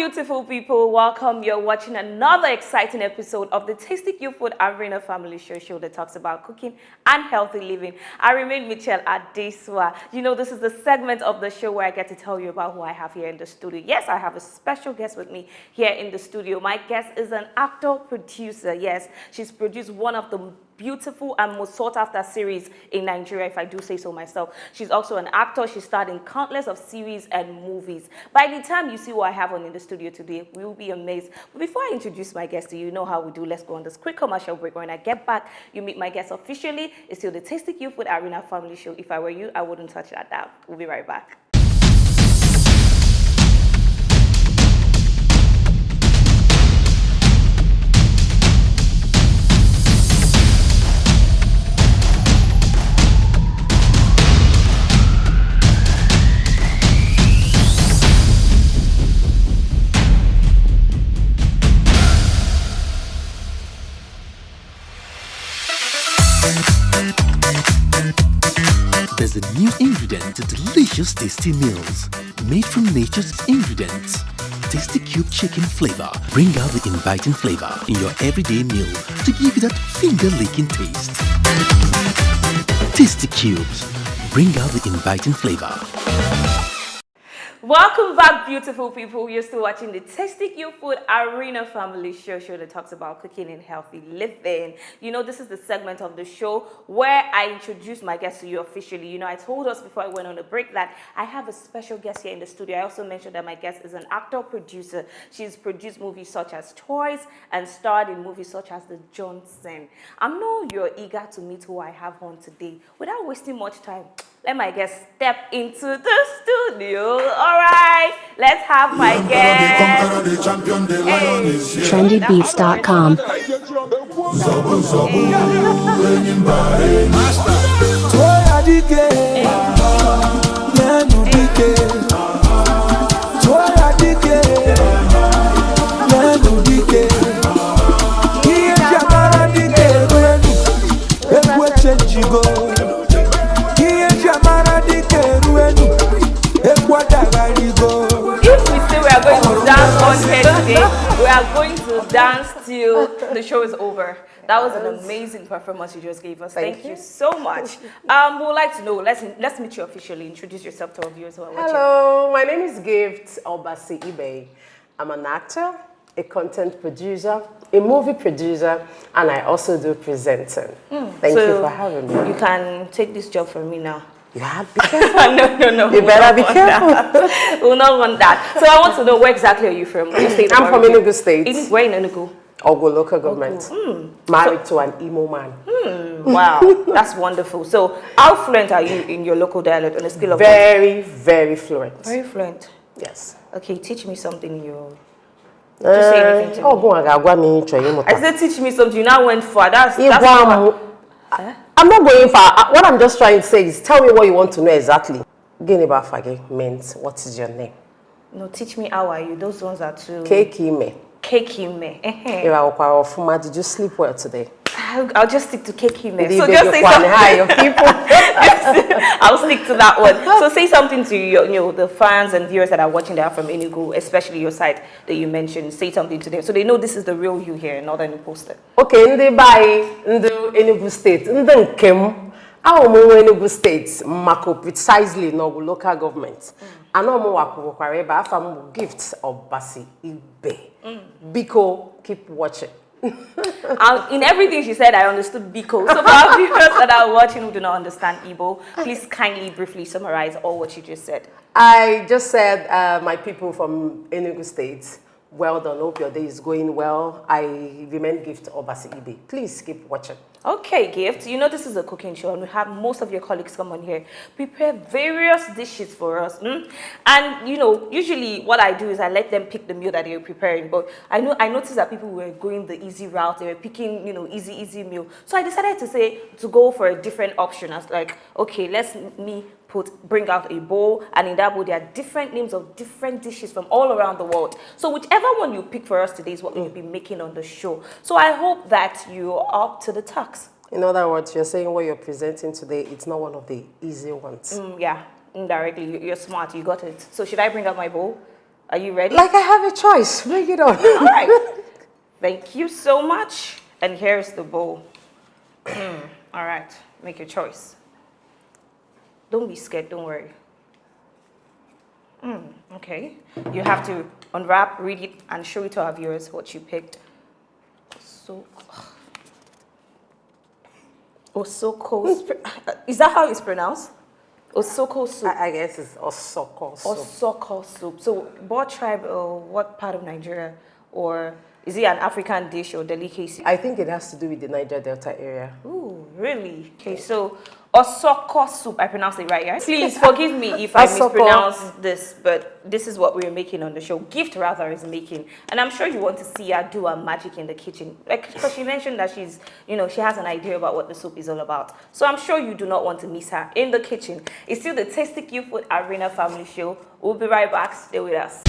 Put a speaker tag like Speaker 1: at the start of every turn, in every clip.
Speaker 1: beautiful people. Welcome. You're watching another exciting episode of the Tasty Cute Food Arena Family Show that talks about cooking and healthy living. I remain Michelle Adeswa. You know, this is the segment of the show where I get to tell you about who I have here in the studio. Yes, I have a special guest with me here in the studio. My guest is an actor, producer. Yes, she's produced one of the beautiful and most sought-after series in Nigeria, if I do say so myself. She's also an actor. She starred in countless of series and movies. By the time you see what I have on in the studio today, we will be amazed. But before I introduce my guest to you, know how we do. Let's go on this quick commercial break. When I get back, you meet my guest officially. It's still the Tasty Cute Food Arena Family Show. If I were you, I wouldn't touch that down. We'll be right back.
Speaker 2: There's a new ingredient to delicious tasty meals. Made from nature's ingredients. Tasty Cube chicken flavor. Bring out the inviting flavor in your everyday meal to give you that finger-licking taste. Tasty Cubes. Bring out the inviting flavor.
Speaker 1: Welcome back, beautiful people. You're still watching the Tasty Cute Food Arena Family Show that talks about cooking and healthy living. You know, this is the segment of the show where I introduce my guest to you officially. You know, I told us before I went on a break that I have a special guest here in the studio. I also mentioned that my guest is an actor, producer. She's produced movies such as Toys and starred in movies such as The Johnson. I know you're eager to meet who I have on today. Without wasting much time, let my guest step into the studio. All right, let's have my guest.
Speaker 3: Trendybeats.com.
Speaker 1: If we say we are going to dance on here today, we are going to dance till the show is over. That was an amazing performance you just gave us. Thank you so much. We would like to know, let's meet you officially. Introduce yourself to our viewers who are watching.
Speaker 4: Hello, my name is Gift Obasi Ibe. I'm an actor, a content producer, a movie producer, and I also do presenting. Thank you for having me.
Speaker 1: You can take this job from me now.
Speaker 4: You have to be careful.
Speaker 1: No.
Speaker 4: You better be careful.
Speaker 1: We'll not want that. So I want to know, where exactly are you from?
Speaker 4: I'm from Enugu State.
Speaker 1: Where in Enugu?
Speaker 4: Ogo local government. Married to an Imo man.
Speaker 1: Wow, that's wonderful. So how fluent are you in your local dialect on a scale of
Speaker 4: Very, very fluent.
Speaker 1: Very fluent.
Speaker 4: Yes.
Speaker 1: Okay, teach me something in your... Just say anything to me. I said teach me something. You now went far. That's
Speaker 4: I'm not going far. What I'm just trying to say is tell me what you want to know exactly. Genibafage means what is your name?
Speaker 1: No, teach me how are you. Those ones are too...
Speaker 4: Keiki
Speaker 1: Kekime.
Speaker 4: Did you sleep well today?
Speaker 1: I'll just stick to Kekime.
Speaker 4: So just say something. Hi, people.
Speaker 1: I'll stick to that one. So say something to the fans and viewers that are watching that are from Enugu, especially your side that you mentioned. Say something to them so they know this is the real you here, not any poster.
Speaker 4: Okay, ndị by Enugu State, ndị nkem, Enugu State, mako precisely no local government. Anomo wakwukwara ebe afa m Gift Obasi Ibe. Biko, keep watching.
Speaker 1: In everything she said, I understood Biko. So for our viewers that are watching who do not understand Igbo, please kindly, briefly summarize all what you just said.
Speaker 4: I just said, my people from Enugu State, well done. Hope your day is going well. I remain Gift Obasi Ibe. Please keep watching. Okay,
Speaker 1: Gift. You know this is a cooking show, and we have most of your colleagues come on here, prepare various dishes for us. And usually what I do is I let them pick the meal that they're preparing. But I noticed that people were going the easy route. They were picking, easy meal. So I decided to go for a different option. I was like, okay, bring out a bowl, and in that bowl there are different names of different dishes from all around the world. So whichever one you pick for us today is what we'll be making on the show. So I hope that you're up to the task.
Speaker 4: In other words, you're saying what you're presenting today, it's not one of the easy ones.
Speaker 1: Yeah, indirectly, you're smart, you got it. So should I bring out my bowl? Are you ready?
Speaker 4: Like I have a choice. Bring it on.
Speaker 1: All right. Thank you so much. And here's the bowl. All right. Make your choice. Don't be scared. Don't worry. Okay. You have to unwrap, read it, and show it to our viewers what you picked. Osoko. Is that how it's pronounced? Osoko soup.
Speaker 4: I guess it's Osoko soup.
Speaker 1: Osoko soup. So, what tribe or what part of Nigeria, or is it an African dish or delicacy?
Speaker 4: I think it has to do with the Niger Delta area.
Speaker 1: Ooh, really? Okay, so Osoko soup. I pronounced it right? Please forgive me if I mispronounce this, but this is what we're making on the show. Gift rather is making, and I'm sure you want to see her do her magic in the kitchen, like because she mentioned that she's, she has an idea about what the soup is all about. So I'm sure you do not want to miss her in the kitchen. It's still the Tasty Q Food Arena Family Show. We'll be right back. Stay with us.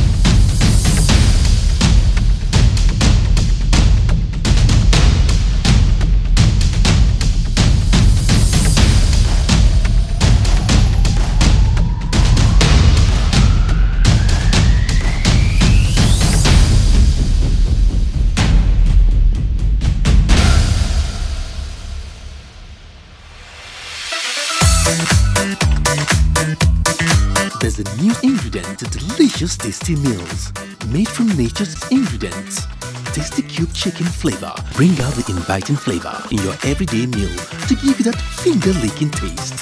Speaker 2: There's a new ingredient to delicious tasty meals. Made from nature's ingredients. Tasty Cube chicken flavor. Bring out the inviting flavor in your everyday meal to give you that finger-licking taste.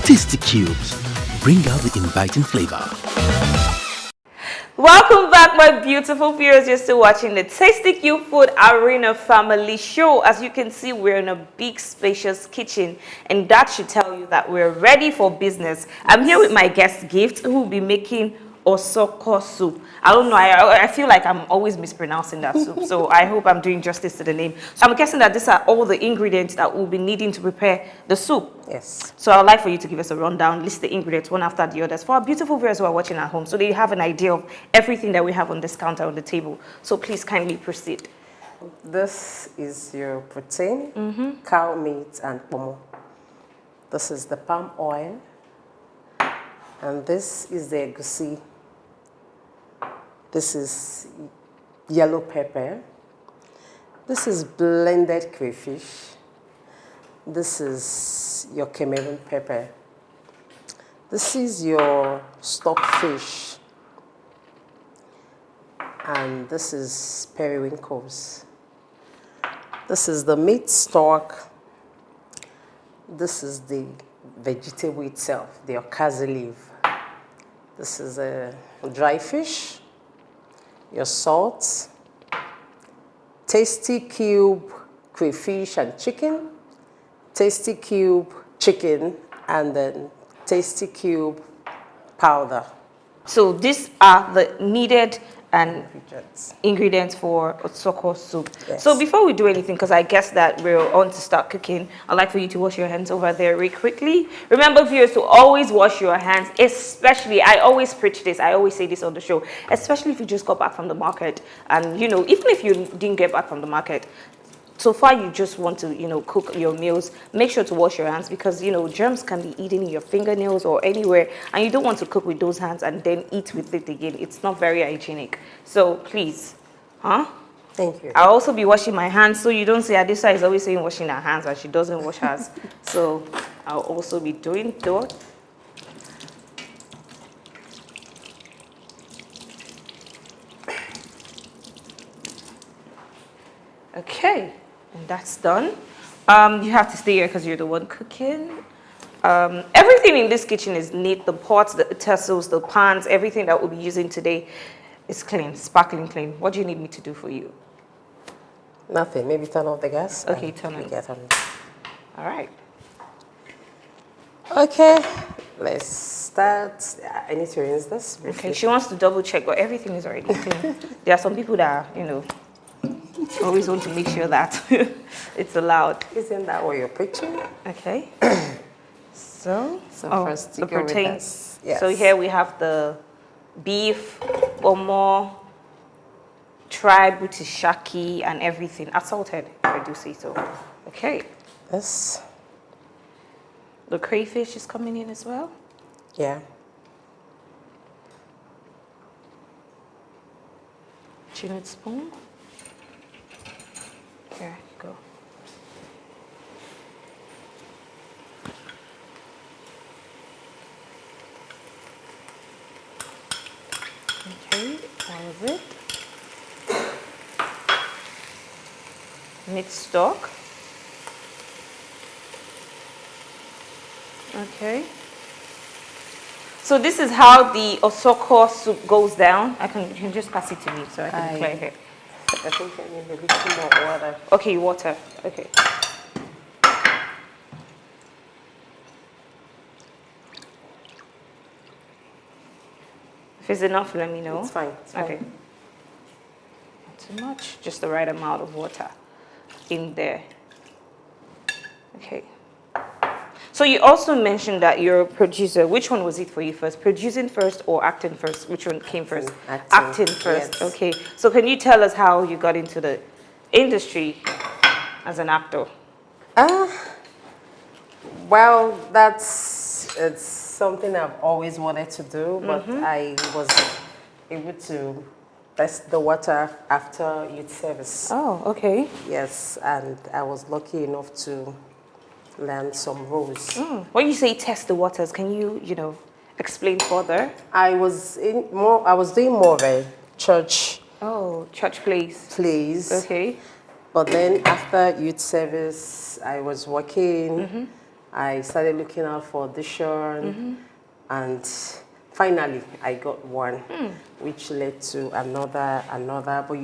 Speaker 2: Tasty Cubes. Bring out the inviting flavor.
Speaker 1: Welcome back, my beautiful viewers. You're still watching the Tasty Q Food Arena Family Show. As you can see, we're in a big, spacious kitchen, and that should tell you that we're ready for business. I'm here with my guest Gift, who will be making Osoko soup. I don't know, I feel like I'm always mispronouncing that soup, so I hope I'm doing justice to the name. So I'm guessing that these are all the ingredients that we'll be needing to prepare the soup.
Speaker 4: Yes.
Speaker 1: So I'd like for you to give us a rundown, list the ingredients one after the others for our beautiful viewers who are watching at home, so they have an idea of everything that we have on this counter on the table. So please kindly proceed.
Speaker 4: This is your protein, cow meat, and pomo. This is the palm oil, and this is the egusi. This is yellow pepper. This is blended crayfish. This is your Cameroon pepper. This is your stockfish. And this is periwinkles. This is the meat stock. This is the vegetable itself, the okazi leaf. This is a dry fish. Your salt, Tasty Cube crayfish and chicken, Tasty Cube chicken, and then Tasty Cube powder.
Speaker 1: So these are the needed and ingredients for Osoko soup.
Speaker 4: Yes.
Speaker 1: So before we do anything, because I guess that we're on to start cooking, I'd like for you to wash your hands over there really quickly. Remember, viewers, to always wash your hands, especially, I always preach this, I always say this on the show, especially if you just got back from the market. And, even if you didn't get back from the market, so far you just want to, cook your meals, make sure to wash your hands because, germs can be eaten in your fingernails or anywhere, and you don't want to cook with those hands and then eat with it again. It's not very hygienic. So please,
Speaker 4: Thank you.
Speaker 1: I'll also be washing my hands, so you don't say Adisa is always saying washing her hands and she doesn't wash hers. So I'll also be doing that. Okay. And that's done. You have to stay here because you're the one cooking. Everything in this kitchen is neat. The pots, the utensils, the pans, everything that we'll be using today is clean, sparkling clean. What do you need me to do for you?
Speaker 4: Nothing. Maybe turn off the gas.
Speaker 1: Okay, turn it.
Speaker 4: Get on.
Speaker 1: All right.
Speaker 4: Okay, let's start. I need to rinse this.
Speaker 1: Okay, she wants to double check, but everything is already clean. There are some people that, always want to make sure that it's allowed.
Speaker 4: Isn't that what you're preaching?
Speaker 1: Okay. So
Speaker 4: first
Speaker 1: the protein.
Speaker 4: Yes.
Speaker 1: So here we have the beef, omo, tribe, which is shaki, and everything. Assaulted, if I do say so. Okay.
Speaker 4: Yes.
Speaker 1: The crayfish is coming in as well.
Speaker 4: Yeah.
Speaker 1: you need spoon? Here, go. Okay, all of it. Meat stock. Okay. So this is how the Osoko soup goes down. You can just pass it to me so I can clear it.
Speaker 4: I think I need a little more water.
Speaker 1: Okay, water. Okay. If it's enough, let me know.
Speaker 4: It's fine. It's fine.
Speaker 1: Okay. Not too much, just the right amount of water in there. Okay. So you also mentioned that you're a producer. Which one was it for you first? Producing first or acting first? Which one came first? Acting first.
Speaker 4: Yes.
Speaker 1: Okay. So can you tell us how you got into the industry as an actor?
Speaker 4: Well, it's something I've always wanted to do, but I was able to test the water after youth service.
Speaker 1: Oh, okay.
Speaker 4: Yes, and I was lucky enough to learn some roles.
Speaker 1: When you say test the waters, can you, explain further?
Speaker 4: I was doing more of a church
Speaker 1: Oh, church plays.
Speaker 4: plays.
Speaker 1: Okay.
Speaker 4: But then after youth service, I was working. I started looking out for audition, and finally I got one, which led to another. But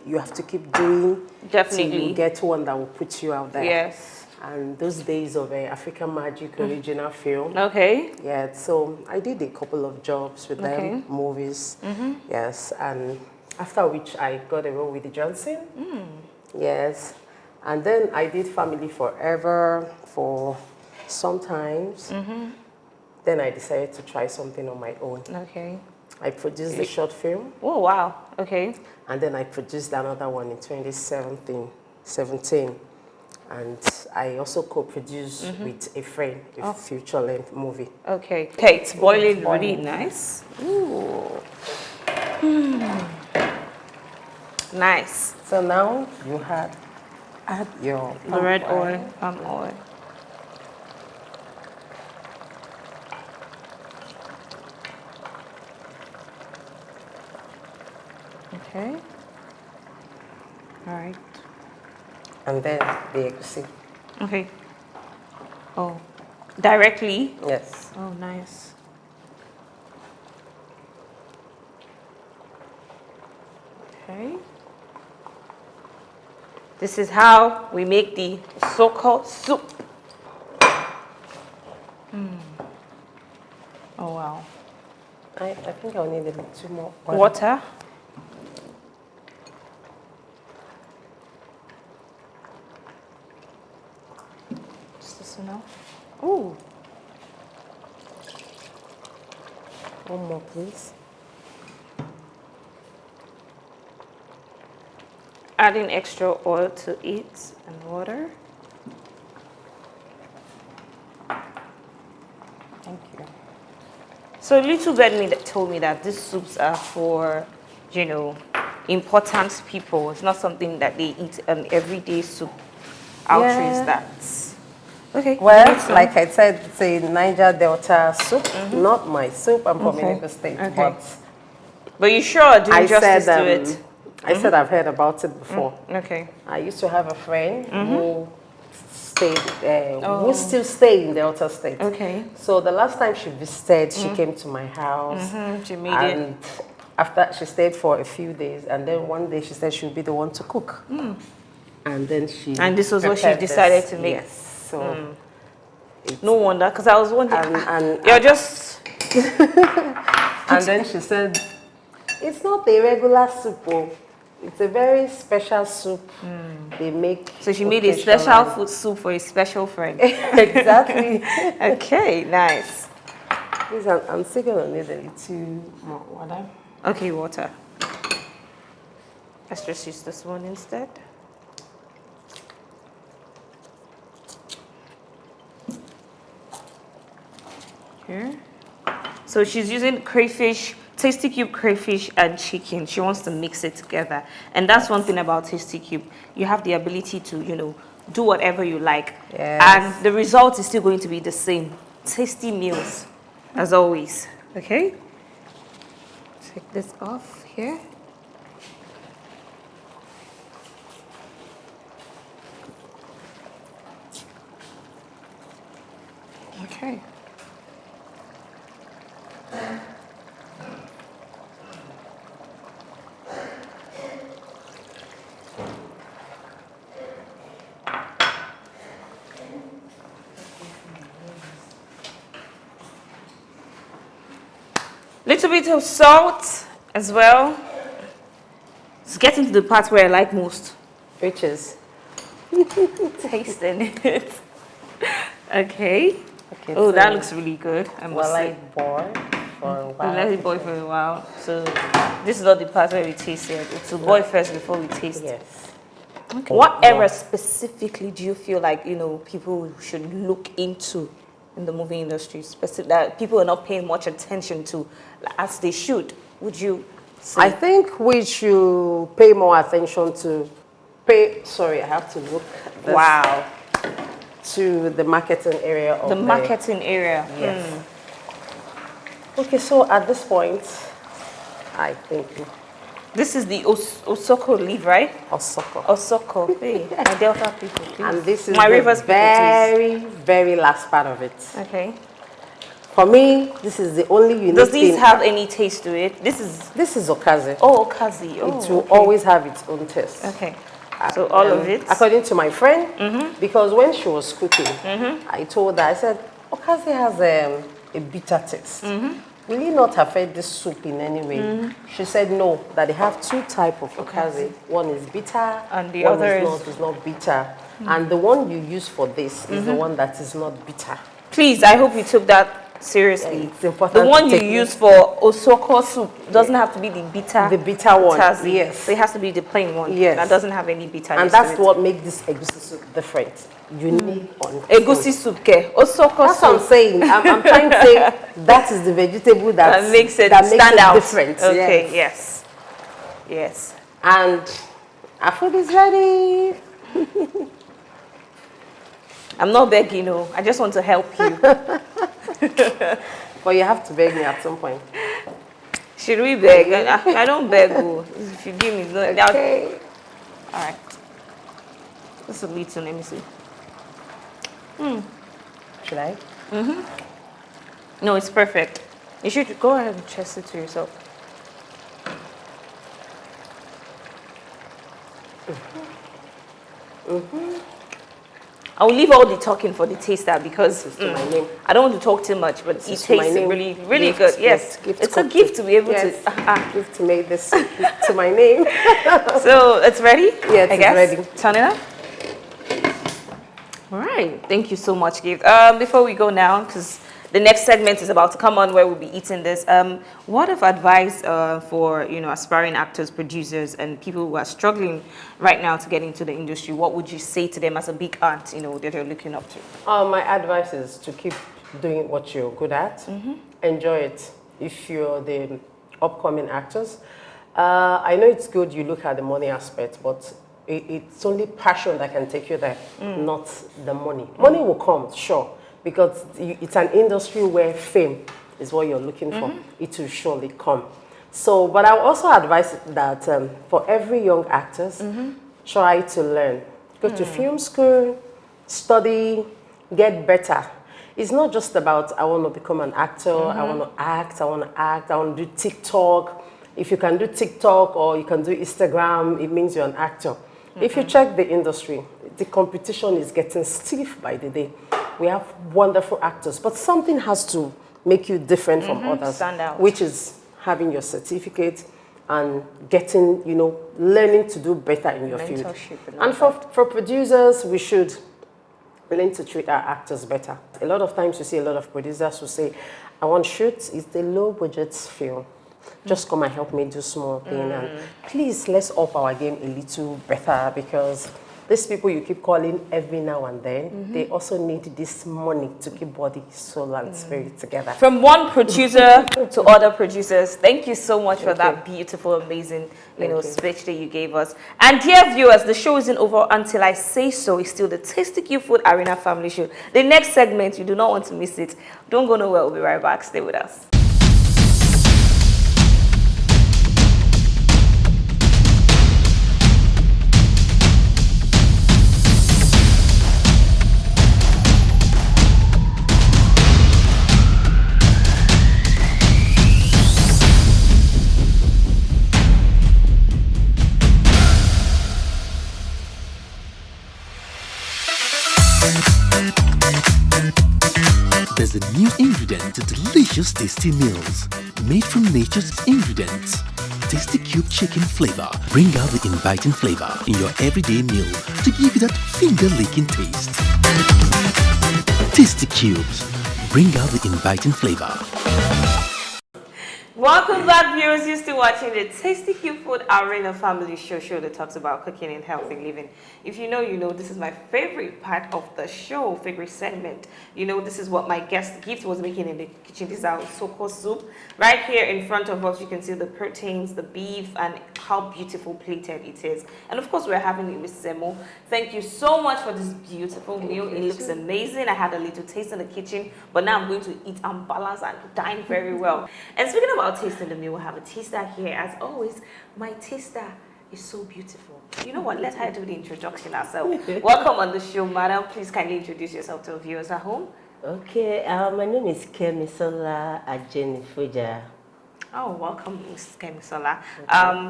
Speaker 4: you have to keep doing.
Speaker 1: Definitely.
Speaker 4: Till you get one that will put you out there.
Speaker 1: Yes.
Speaker 4: And those days of African Magic original film.
Speaker 1: Okay.
Speaker 4: Yeah, so I did a couple of jobs with them, movies. Yes, and after which I got a role with the Johnson. Yes, and then I did Family Forever for some times. Then I decided to try something on my own.
Speaker 1: Okay.
Speaker 4: I produced a short film.
Speaker 1: Oh, wow. Okay.
Speaker 4: And then I produced another one in 2017. And I also co-produced with a friend a feature-length movie.
Speaker 1: Okay. Okay, it's boiling really nice. Ooh. Nice.
Speaker 4: So now you add your
Speaker 1: The red oil, palm oil. Okay. All right.
Speaker 4: And then the egusi.
Speaker 1: Okay. Oh, directly?
Speaker 4: Yes.
Speaker 1: Oh, nice. Okay. This is how we make the Osoko soup. Oh, wow.
Speaker 4: I think I'll need a little more
Speaker 1: Water. Is this enough? Ooh.
Speaker 4: One more, please.
Speaker 1: Adding extra oil to it and water.
Speaker 4: Thank you.
Speaker 1: So little bird told me that these soups are for, important people. It's not something that they eat an everyday soup. Outrace that. Okay.
Speaker 4: Well, like I said, it's a Niger Delta soup, not my soup. I'm from Enugu State,
Speaker 1: But you sure are doing justice to it.
Speaker 4: I said I've heard about it before.
Speaker 1: Okay.
Speaker 4: I used to have a friend who stayed, who still stay in Delta State.
Speaker 1: Okay.
Speaker 4: So the last time she visited, she came to my house.
Speaker 1: She made it.
Speaker 4: After she stayed for a few days, and then one day she said she would be the one to cook. And then
Speaker 1: And this was what she decided to make.
Speaker 4: Yes. So
Speaker 1: no wonder, because I was wondering.
Speaker 4: And
Speaker 1: You're just.
Speaker 4: and then she said, "It's not a regular soup. Oh. It's a very special soup they make."
Speaker 1: So she made a special food soup for a special friend.
Speaker 4: Exactly.
Speaker 1: Okay, nice.
Speaker 4: Please, I'm still gonna need a little more water.
Speaker 1: Okay, water. Let's just use this one instead. Here. So she's using crayfish Tasty Cube crayfish and chicken. She wants to mix it together. And that's one thing about Tasty Cube. You have the ability to, do whatever you like.
Speaker 4: Yes.
Speaker 1: And the result is still going to be the same. Tasty meals, as always. Okay? Take this off here. Okay. Little bit of salt as well. It's getting to the part where I like most.
Speaker 4: Which is?
Speaker 1: Tasting it. Okay.
Speaker 4: Okay,
Speaker 1: Oh,
Speaker 4: so
Speaker 1: that looks really good. I must
Speaker 4: Well,
Speaker 1: say.
Speaker 4: I boil for a
Speaker 1: We
Speaker 4: while.
Speaker 1: let it boil for a while. So this is not the part where we taste it. It's to boil first before we taste it.
Speaker 4: Yes.
Speaker 1: Okay. What area specifically do you feel like people should look into in the movie industry? Specific that people are not paying much attention to, as they should. Would you say?
Speaker 4: I think we should pay more attention to sorry, I have to look at this,
Speaker 1: Wow.
Speaker 4: to the marketing area of
Speaker 1: The marketing area.
Speaker 4: Yes. Okay, so at this point, I think
Speaker 1: This is the Osoko leaf, right?
Speaker 4: Osoko.
Speaker 1: Osoko. Hey, my Delta people, please.
Speaker 4: And this is
Speaker 1: my
Speaker 4: the
Speaker 1: Rivers people,
Speaker 4: very, very last part of it.
Speaker 1: please. Okay.
Speaker 4: For me, this is the only unique
Speaker 1: Does this
Speaker 4: thing.
Speaker 1: have any taste to it? This is
Speaker 4: okazi.
Speaker 1: oh okazi. Oh,
Speaker 4: It will
Speaker 1: okay.
Speaker 4: always have its own taste.
Speaker 1: Okay. So all of it.
Speaker 4: According to my friend, because when she was cooking, I told her, I said, okazi has a bitter taste. Will you not affect this soup in any way? She said no, that they have two types of okazi. One is bitter,
Speaker 1: And the
Speaker 4: one
Speaker 1: other
Speaker 4: is not bitter. And the one you use for this is the one that is not bitter.
Speaker 1: Please, I hope you took that seriously.
Speaker 4: It's important
Speaker 1: The one
Speaker 4: to
Speaker 1: you
Speaker 4: take
Speaker 1: use for Osoko soup doesn't have to be the bitter.
Speaker 4: The bitter one,
Speaker 1: Tazi.
Speaker 4: yes.
Speaker 1: So it has to be the plain one.
Speaker 4: Yes.
Speaker 1: That doesn't have any bitterness.
Speaker 4: And that's
Speaker 1: to it.
Speaker 4: what makes this egusi soup different. Unique on
Speaker 1: Egusi soup ke. Osoko
Speaker 4: That's what I'm
Speaker 1: soup.
Speaker 4: saying. I'm trying to say that is the vegetable
Speaker 1: That makes it stand out.
Speaker 4: different.
Speaker 1: Okay,
Speaker 4: Yes.
Speaker 1: yes.
Speaker 4: And our food is ready.
Speaker 1: I'm not begging, I just want to help you.
Speaker 4: But you have to beg me at some point.
Speaker 1: Should we beg? I don't beg. If you give me, no.
Speaker 4: Okay.
Speaker 1: All right. This is a little. Let me see.
Speaker 4: Should I?
Speaker 1: No, it's perfect. You should go ahead and test it to yourself. I will leave all the talking for the taster because
Speaker 4: To my name.
Speaker 1: I don't want to talk too much, but it
Speaker 4: is
Speaker 1: tastes
Speaker 4: to my name.
Speaker 1: really, really
Speaker 4: Gift,
Speaker 1: good. Yes,
Speaker 4: gift
Speaker 1: it's a
Speaker 4: cooked.
Speaker 1: gift to be able
Speaker 4: Yes.
Speaker 1: to.
Speaker 4: Gift to make this to my name.
Speaker 1: So it's ready?
Speaker 4: Yeah, it's
Speaker 1: I guess.
Speaker 4: ready.
Speaker 1: Turn it up. All right. Thank you so much, Gift. Before we go now, because the next segment is about to come on where we'll be eating this. What of advice for aspiring actors, producers, and people who are struggling right now to get into the industry? What would you say to them as a big aunt, that you're looking up to?
Speaker 4: My advice is to keep doing what you're good at. Enjoy it. If you're the upcoming actors, I know it's good you look at the money aspect, but it's only passion that can take you there, not the money. Money will come, sure, because it's an industry where fame is what you're looking for. It will surely come. So, but I will also advise that for every young actors, try to learn. Go to film school, study, get better. It's not just about, I want to become an actor, I want to act, I want to do TikTok. If you can do TikTok or you can do Instagram, it means you're an actor. If you check the industry, the competition is getting stiff by the day. We have wonderful actors, but something has to make you different from others,
Speaker 1: stand out.
Speaker 4: which is having your certificate and getting, learning to do better in your field.
Speaker 1: Mentorship and
Speaker 4: And for producers, we should learn to treat our actors better. A lot of times you see a lot of producers who say, I want shoots, it's the low budget film. Just come and help me do small thing. And please, let's up our game a little better because these people you keep calling every now and then, they also need this money to keep body, soul, and spirit together.
Speaker 1: From one producer to other producers, thank you so much for that beautiful, amazing, speech that you gave us. And dear viewers, the show isn't over until I say so. It's still the Tasty Q Food Arena Family Show. The next segment, you do not want to miss it. Don't go nowhere. We'll be right back. Stay with us.
Speaker 2: There's a new ingredient to delicious tasty meals. Made from nature's ingredients. Tasty Cube chicken flavor. Bring out the inviting flavor in your everyday meal to give you that finger-licking taste. Tasty Cubes. Bring out the inviting flavor.
Speaker 1: Welcome back, viewers. You're still watching the Tasty Q Food Arena Family Show that talks about cooking and healthy living. If you know, you know. This is my favorite part of the show, favorite segment. You know, this is what my guest Gift was making in the kitchen. This is our Osoko Soup. Right here in front of us, you can see the proteins, the beef, and how beautiful plated it is. And of course, we're having it with semo. Thank you so much for this beautiful meal. It looks amazing. I had a little taste in the kitchen, but now I'm going to eat and balance and dine very well. And speaking about tasting the meal, we have a taster here. As always, my taster is so beautiful. You know what? Let her do the introduction herself. Welcome on the show, madam. Please kindly introduce yourself to our viewers at home.
Speaker 3: Okay, my name is Kemisola Ajenifuja.
Speaker 1: Oh, welcome, Ms. Kemisola.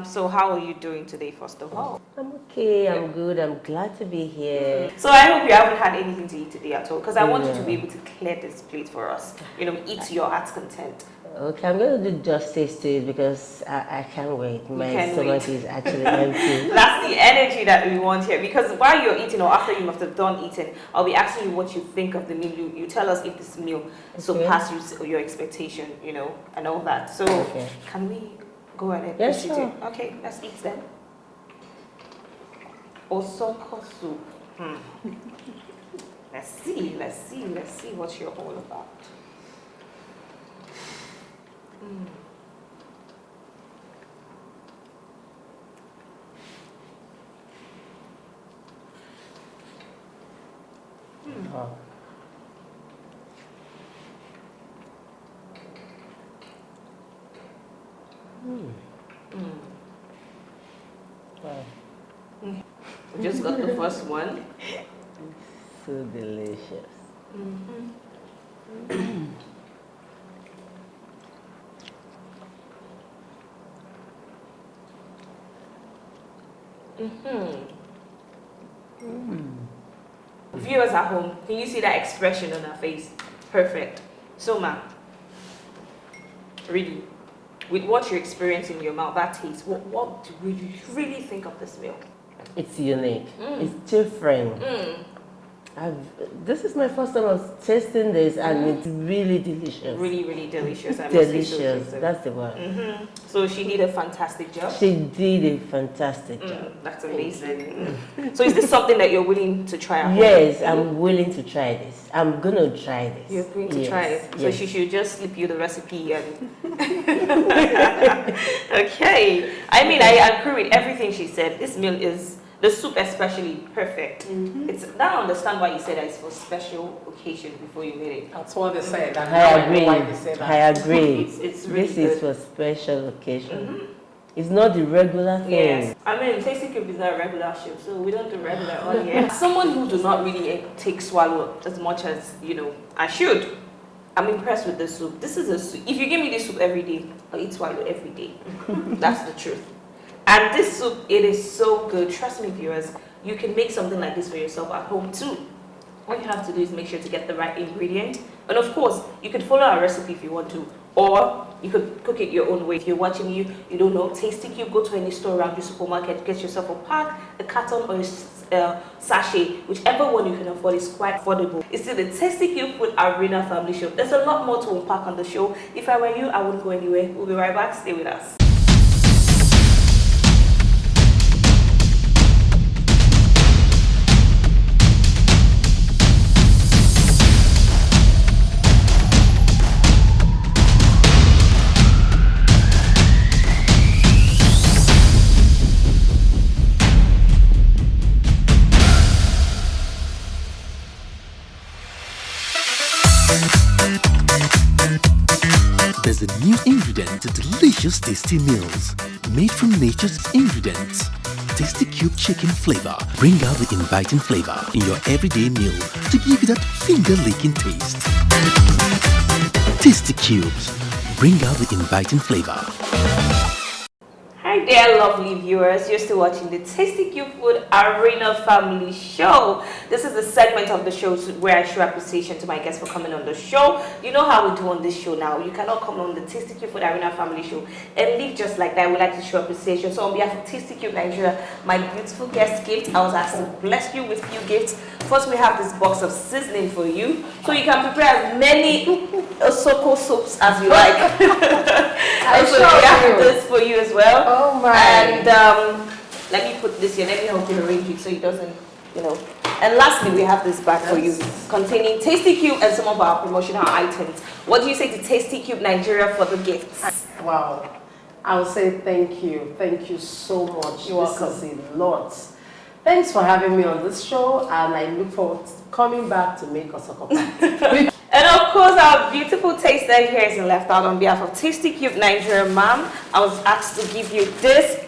Speaker 1: So how are you doing today, first of all?
Speaker 3: I'm okay, I'm good, I'm glad to be here.
Speaker 1: So I hope you haven't had anything to eat today at all, because I want you to be able to clear this plate for us. You know, eat to your heart's content.
Speaker 3: Okay, I'm going to do justice to it because I can't wait. My stomach is actually empty.
Speaker 1: That's the energy that we want here, because while you're eating or after you must have done eating, I'll be asking you what you think of the meal. You tell us if this meal surpasses your expectation, you know, and all that. So can we go ahead?
Speaker 3: Yes, sure.
Speaker 1: Okay, let's eat then. Osoko Soup. Let's see what you're all about.
Speaker 3: Oh. Wow.
Speaker 1: We just got the first one.
Speaker 3: So delicious.
Speaker 1: Viewers at home, can you see that expression on her face? Perfect. So, ma'am, really, with what you're experiencing in your mouth, that taste, what do you really think of this meal?
Speaker 3: It's unique. It's different. This is my first time of tasting this, and it's really delicious.
Speaker 1: Really, really delicious.
Speaker 3: Delicious. That's the word.
Speaker 1: So she did a fantastic job.
Speaker 3: She did a fantastic job.
Speaker 1: That's amazing. So is this something that you're willing to try at home?
Speaker 3: Yes, I'm willing to try this. I'm gonna try this.
Speaker 1: You're going to try it. So she should just slip you the recipe and okay. I mean, I agree with everything she said. This meal is, the soup especially, perfect. It's now I understand why you said that it's for special occasion before you made it.
Speaker 4: That's what they said.
Speaker 3: I agree. I agree.
Speaker 1: It's really
Speaker 3: this
Speaker 1: good.
Speaker 3: is for special occasion. It's not the regular thing.
Speaker 1: Yes. I mean, Tasty Cube is not a regular show, so we don't do regular on here. Someone who does not really take swallow as much as, you know, I should. I'm impressed with this soup. This is a soup. If you give me this soup every day, I'll eat swallow every day. That's the truth. And this soup, it is so good. Trust me, viewers, you can make something like this for yourself at home too. All you have to do is make sure to get the right ingredient. And of course, you could follow our recipe if you want to, or you could cook it your own way. If you're watching you don't know, Tasty Cube, go to any store around your supermarket, get yourself a pack, a carton, or a sachet, whichever one you can afford is quite affordable. It's still the Tasty Cube Food Arena Family Show. There's a lot more to unpack on the show. If I were you, I wouldn't go anywhere. We'll be right back. Stay with us.
Speaker 2: There's a new ingredient to delicious tasty meals. Made from nature's ingredients. Tasty Cube chicken flavor. Bring out the inviting flavor in your everyday meal to give you that finger-licking taste. Tasty Cubes. Bring out the inviting flavor.
Speaker 1: Hi there, lovely viewers. You're still watching the Tasty Cube Food Arena Family Show. This is the segment of the show where I show appreciation to my guests for coming on the show. You know how we do on this show now. You cannot come on the Tasty Cube Food Arena Family Show and leave just like that. We like to show appreciation. So on behalf of Tasty Cube Nigeria, my beautiful guest gift, I was asked to bless you with few gifts. First, we have this box of seasoning for you, so you can prepare as many Osoko soups as you like. Also, we have this for you as well.
Speaker 4: Oh my.
Speaker 1: And let me put this here. Let me help you arrange it so it doesn't, you know. And lastly, we have this bag for you containing Tasty Cube and some of our promotional items. What do you say to Tasty Cube Nigeria for the gifts?
Speaker 4: Wow. I would say thank you. Thank you so much.
Speaker 1: You're welcome.
Speaker 4: This is a lot. Thanks for having me on this show, and I look forward to coming back to make Osoko Soup.
Speaker 1: And of course, our beautiful taster here isn't left out. On behalf of Tasty Cube Nigeria, ma'am, I was asked to give you this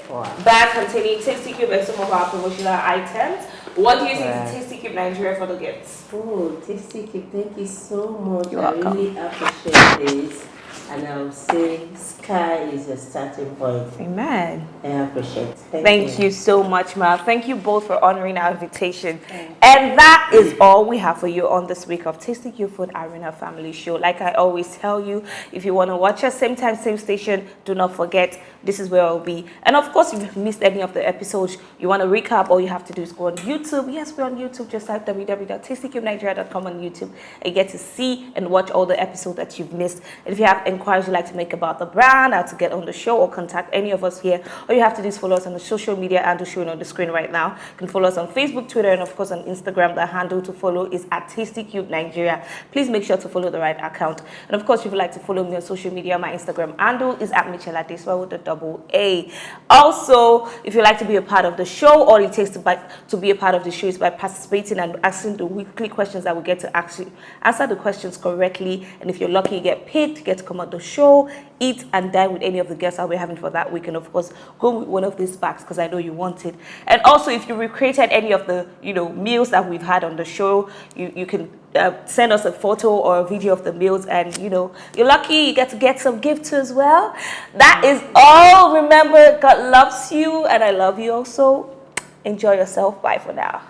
Speaker 1: bag containing Tasty Cube and some of our promotional items. What do you say to Tasty Cube Nigeria for the gifts?
Speaker 3: Oh, Tasty Cube, thank you so much.
Speaker 1: You're
Speaker 3: I
Speaker 1: welcome.
Speaker 3: really appreciate this. And I would say sky is your starting point.
Speaker 1: Amen.
Speaker 3: I appreciate it.
Speaker 1: Thank you so much, ma'am. Thank you both for honoring our invitation. And that is all we have for you on this week of Tasty Cube Food Arena Family Show. Like I always tell you, if you want to watch us same time, same station, do not forget, this is where I'll be. And of course, if you've missed any of the episodes, you want to recap, all you have to do is go on YouTube. Yes, we're on YouTube. Just type www.tastykubenigeria.com on YouTube and get to see and watch all the episodes that you've missed. And if you have inquiries you'd like to make about the brand, how to get on the show, or contact any of us here, all you have to do is follow us on the social media handle showing on the screen right now. You can follow us on Facebook, Twitter, and of course on Instagram. The handle to follow is at Tasty Cube Nigeria. Please make sure to follow the right account. And of course, if you'd like to follow me on social media, my Instagram handle is at Michelle Adeswa with a double A. Also, if you'd like to be a part of the show, all it takes to be a part of the show is by participating and asking the weekly questions that we get to actually answer the questions correctly. And if you're lucky, you get picked, you get to come on the show, eat and dine with any of the guests I'll be having for that week, and of course go with one of these bags because I know you want it. And also, if you recreated any of the meals that we've had on the show, you can send us a photo or a video of the meals, and you're lucky you get to get some gifts as well. That is all. Remember, God loves you and I love you also. Enjoy yourself. Bye for now.